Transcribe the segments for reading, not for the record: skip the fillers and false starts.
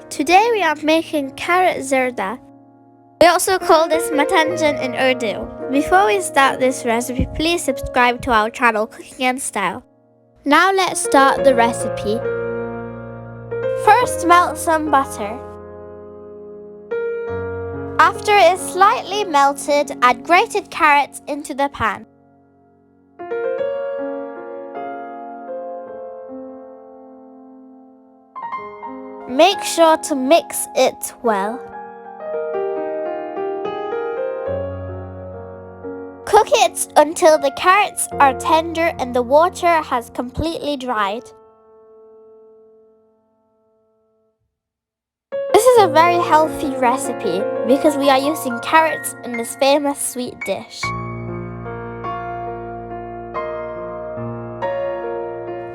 Today we are making carrotrecipes. We also call this Mutanjan in Urdu. Before we start this recipe, please subscribe to our channel Cooking and Style. Now let's start the recipe. First, melt some butter. After it is slightly melted, add grated carrots into the pan. Make sure to mix it well. Cook it until the carrots are tender and the water has completely dried. This is a very healthy recipe because we are using carrots in this famous sweet dish.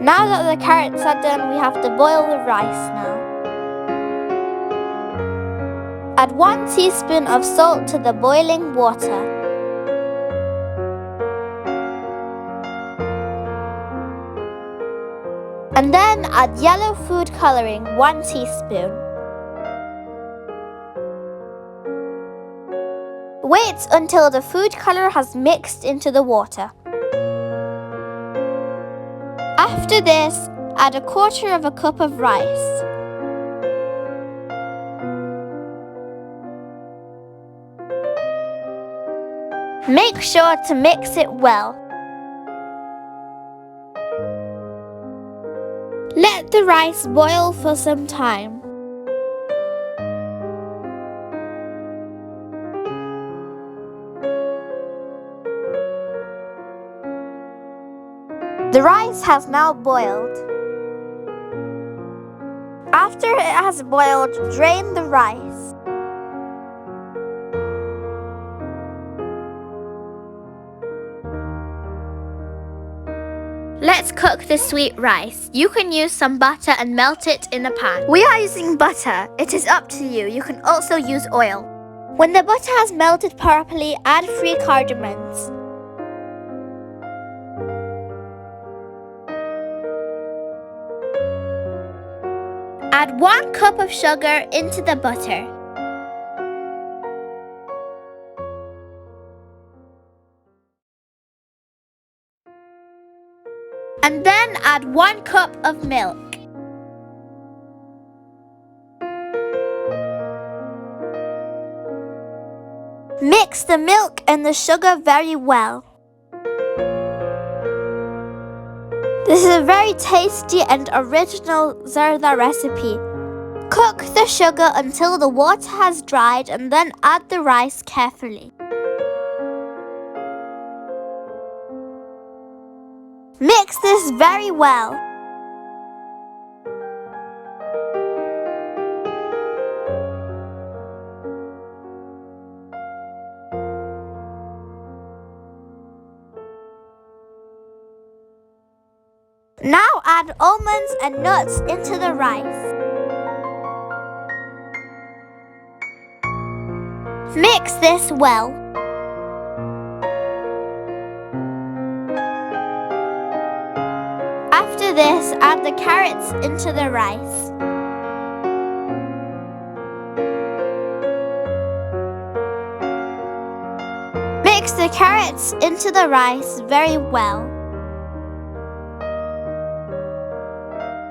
Now that the carrots are done, we have to boil the rice now. Add 1 teaspoon of salt to the boiling water. And then add yellow food coloring, 1 teaspoon. Wait until the food color has mixed into the water. After this, add 1/4 cup of rice. Make sure to mix it well. Let the rice boil for some time. The rice has now boiled. After it has boiled, drain the rice. Let's cook the sweet rice. You can use some butter and melt it in a pan. We are using butter. It is up to you. You can also use oil. When the butter has melted properly, add 3 cardamoms. Add 1 cup of sugar into the butter. And then add 1 cup of milk. Mix the milk and the sugar very well. This is a very tasty and original Zarda recipe. Cook the sugar until the water has dried and then add the rice carefully. Mix this very well. Now add almonds and nuts into the rice. Mix this well. After this, add the carrots into the rice. Mix the carrots into the rice very well.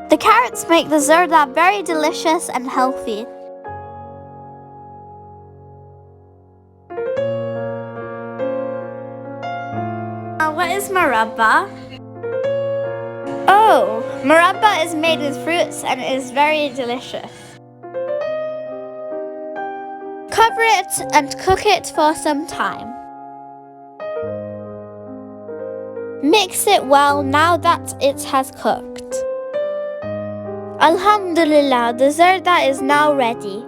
The carrots make the zarda very delicious and healthy. Now, what is murabba? Oh, murabba is made with fruits and is very delicious. Cover it and cook it for some time. Mix it well now that it has cooked. Alhamdulillah, the zarda is now ready.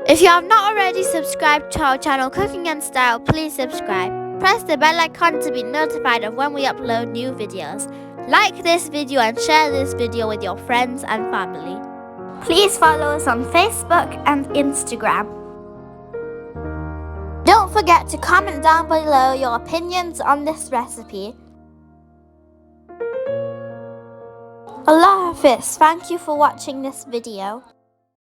If you have not already subscribed to our channel Cooking and Style, please subscribe. Press the bell icon to be notified of when we upload new videos. Like this video and share this video with your friends and family. Please follow us on Facebook and Instagram. Don't forget to comment down below your opinions on this recipe. Allah Hafiz, thank you for watching this video.